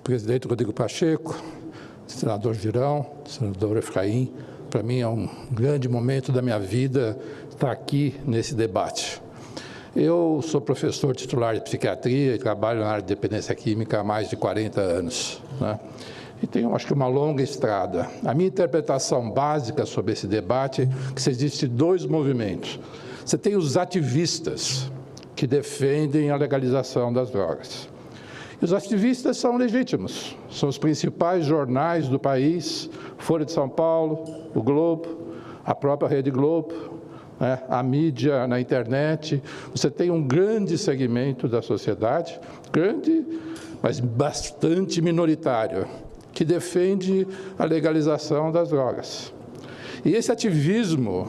presidente Rodrigo Pacheco, senador Girão, senador Efraim, para mim é um grande momento da minha vida estar aqui nesse debate. Eu sou professor titular de psiquiatria e trabalho na área de dependência química há mais de 40 anos, né? E tenho, acho que, uma longa estrada. A minha interpretação básica sobre esse debate é que existem dois movimentos. Você tem os ativistas, que defendem a legalização das drogas. E os ativistas são legítimos, são os principais jornais do país, Folha de São Paulo, o Globo, a própria Rede Globo, né, a mídia na internet. Você tem um grande segmento da sociedade, grande, mas bastante minoritário, que defende a legalização das drogas. E esse ativismo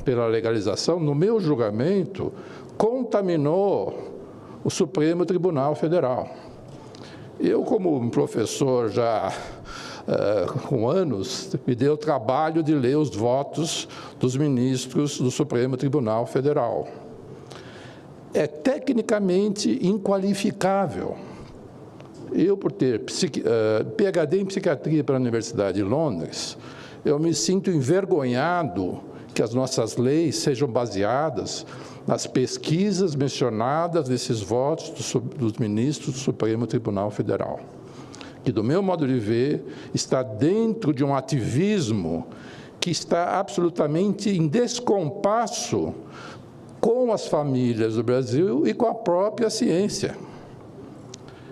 pela legalização, no meu julgamento, contaminou o Supremo Tribunal Federal. Eu, como um professor já com anos, me dei o trabalho de ler os votos dos ministros do Supremo Tribunal Federal. É tecnicamente inqualificável. Eu, por ter PhD em psiquiatria pela Universidade de Londres, eu me sinto envergonhado que as nossas leis sejam baseadas nas pesquisas mencionadas nesses votos dos ministros do Supremo Tribunal Federal, que, do meu modo de ver, está dentro de um ativismo que está absolutamente em descompasso com as famílias do Brasil e com a própria ciência.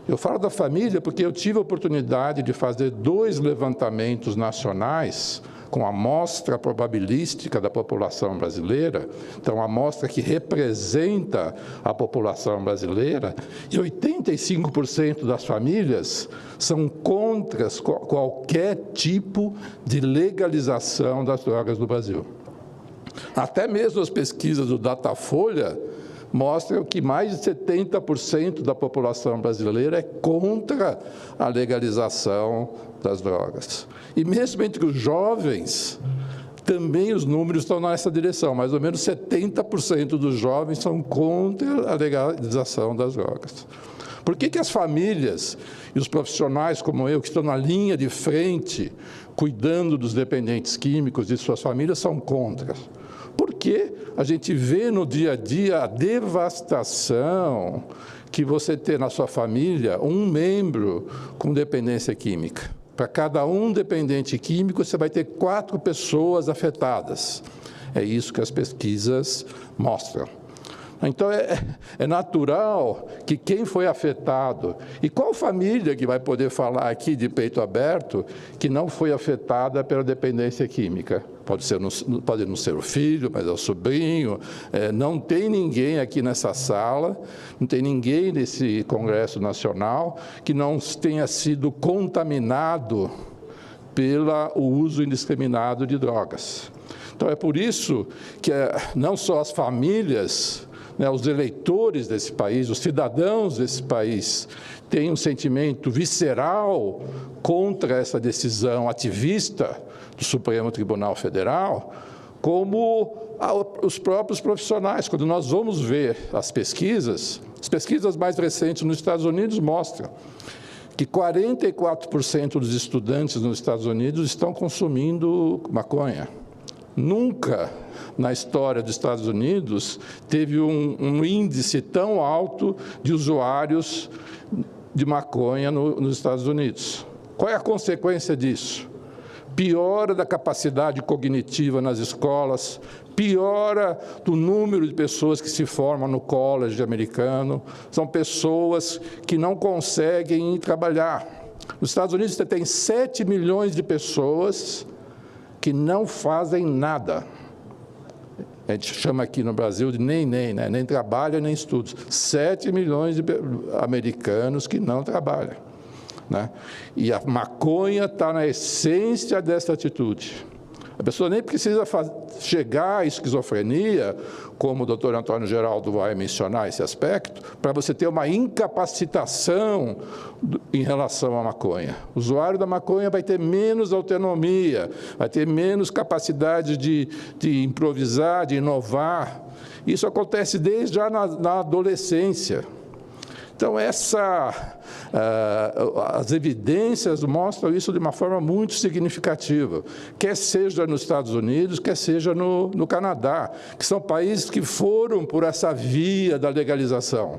Eu falo da família porque eu tive a oportunidade de fazer 2 levantamentos nacionais com a amostra probabilística da população brasileira, então a amostra que representa a população brasileira, e 85% das famílias são contra qualquer tipo de legalização das drogas no Brasil. Até mesmo as pesquisas do Datafolha mostram que mais de 70% da população brasileira é contra a legalização das drogas. E mesmo entre os jovens, também os números estão nessa direção. Mais ou menos 70% dos jovens são contra a legalização das drogas. Por que as famílias e os profissionais como eu, que estão na linha de frente, cuidando dos dependentes químicos e suas famílias, são contra? Porque a gente vê no dia a dia a devastação que você tem na sua família um membro com dependência química. Para cada um dependente químico, você vai ter 4 pessoas afetadas. É isso que as pesquisas mostram. Então, é natural que quem foi afetado, e qual família que vai poder falar aqui de peito aberto que não foi afetada pela dependência química? Pode não ser o filho, mas é o sobrinho. Não tem ninguém aqui nessa sala, não tem ninguém nesse Congresso Nacional que não tenha sido contaminado pelo uso indiscriminado de drogas. Então, é por isso que não só as famílias, os eleitores desse país, os cidadãos desse país, têm um sentimento visceral contra essa decisão ativista do Supremo Tribunal Federal, como os próprios profissionais. Quando nós vamos ver as pesquisas mais recentes nos Estados Unidos mostram que 44% dos estudantes nos Estados Unidos estão consumindo maconha. Nunca na história dos Estados Unidos teve um índice tão alto de usuários de maconha nos Estados Unidos. Qual é a consequência disso? Piora da capacidade cognitiva nas escolas, piora do número de pessoas que se formam no college americano, são pessoas que não conseguem ir trabalhar. Nos Estados Unidos você tem 7 milhões de pessoas que não fazem nada. A gente chama aqui no Brasil de nem trabalha, nem estudos. 7 milhões de americanos que não trabalham, né? E a maconha está na essência dessa atitude. A pessoa nem precisa chegar à esquizofrenia, como o doutor Antônio Geraldo vai mencionar esse aspecto, para você ter uma incapacitação em relação à maconha. O usuário da maconha vai ter menos autonomia, vai ter menos capacidade de improvisar, de inovar. Isso acontece desde já na adolescência. Então, as evidências mostram isso de uma forma muito significativa, quer seja nos Estados Unidos, quer seja no Canadá, que são países que foram por essa via da legalização.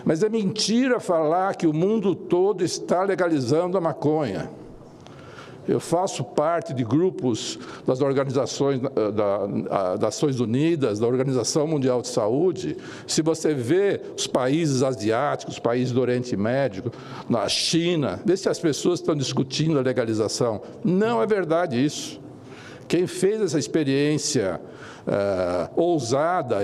Mas é mentira falar que o mundo todo está legalizando a maconha. Eu faço parte de grupos das organizações das Nações Unidas, da Organização Mundial de Saúde. Se você vê os países asiáticos, os países do Oriente Médio, na China, vê se as pessoas estão discutindo a legalização. Não é verdade isso. Quem fez essa experiência ousada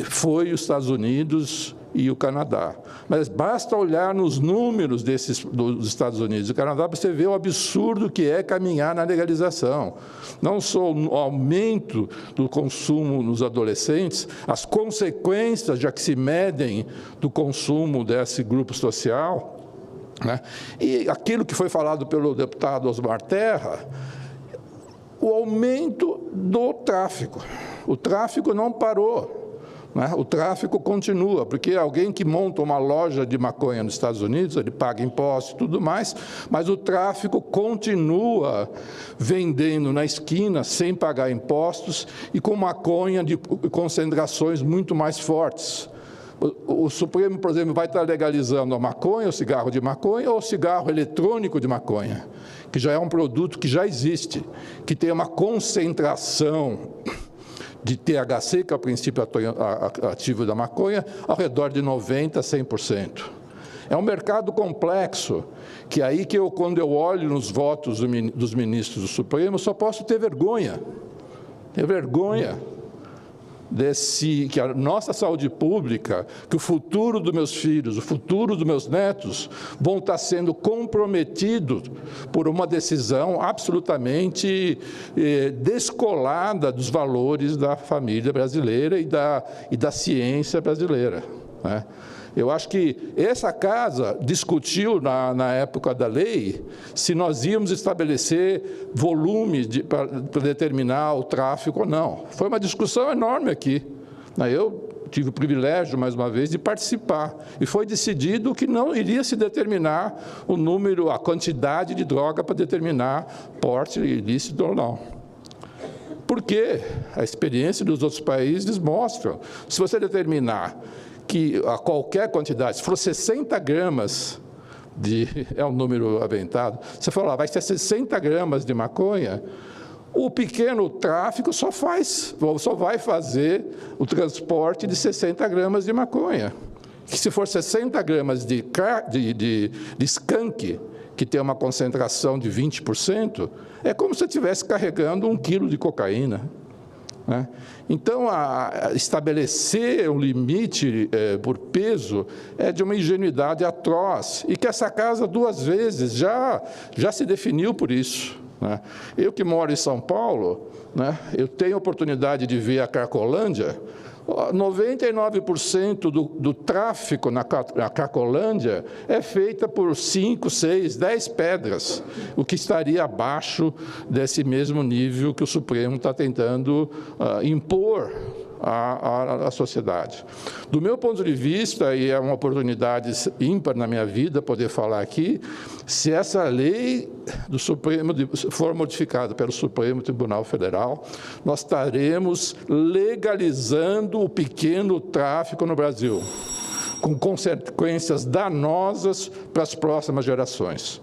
foi os Estados Unidos e o Canadá. Mas basta olhar nos números dos Estados Unidos e do Canadá para você ver o absurdo que é caminhar na legalização. Não só o aumento do consumo nos adolescentes, as consequências já que se medem do consumo desse grupo social, né? E aquilo que foi falado pelo deputado Osmar Terra, o aumento do tráfico. O tráfico não parou. O tráfico continua, porque alguém que monta uma loja de maconha nos Estados Unidos, ele paga impostos e tudo mais, mas o tráfico continua vendendo na esquina sem pagar impostos e com maconha de concentrações muito mais fortes. O Supremo, por exemplo, vai estar legalizando a maconha, o cigarro de maconha ou o cigarro eletrônico de maconha, que já é um produto que já existe, que tem uma concentração de THC, que é o princípio ativo da maconha, ao redor de 90% a 100%. É um mercado complexo, que aí que quando eu olho nos votos dos ministros do Supremo, só posso ter vergonha. Ter vergonha que a nossa saúde pública, que o futuro dos meus filhos, o futuro dos meus netos, vão estar sendo comprometidos por uma decisão absolutamente descolada dos valores da família brasileira e da ciência brasileira, né? Eu acho que essa casa discutiu, na época da lei, se nós íamos estabelecer volume para determinar o tráfico ou não. Foi uma discussão enorme aqui. Eu tive o privilégio, mais uma vez, de participar. E foi decidido que não iria se determinar o número, a quantidade de droga para determinar porte ilícito ou não. Porque a experiência dos outros países mostra, se você determinar que a qualquer quantidade, se for 60 gramas, é um número aventado, você falar, vai ser 60 gramas de maconha, o pequeno tráfico só vai fazer o transporte de 60 gramas de maconha. Que se for 60 gramas de skunk, que tem uma concentração de 20%, é como se você estivesse carregando 1 quilo de cocaína. Então, estabelecer um limite por peso é de uma ingenuidade atroz, e que essa casa 2 vezes já se definiu por isso. Eu que moro em São Paulo, eu tenho a oportunidade de ver a Cracolândia. 99% do tráfico na Cracolândia é feita por 5, 6, 10 pedras, o que estaria abaixo desse mesmo nível que o Supremo está tentando impor à sociedade. Do meu ponto de vista, e é uma oportunidade ímpar na minha vida poder falar aqui, se essa lei do Supremo for modificada pelo Supremo Tribunal Federal, nós estaremos legalizando o pequeno tráfico no Brasil, com consequências danosas para as próximas gerações.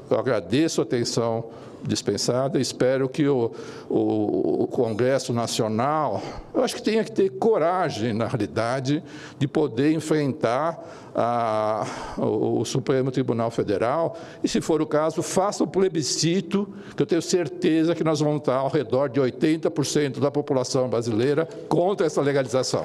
Eu agradeço a atenção dispensada, espero que o Congresso Nacional, eu acho que tenha que ter coragem, na realidade, de poder enfrentar o Supremo Tribunal Federal e, se for o caso, faça o plebiscito, que eu tenho certeza que nós vamos estar ao redor de 80% da população brasileira contra essa legalização.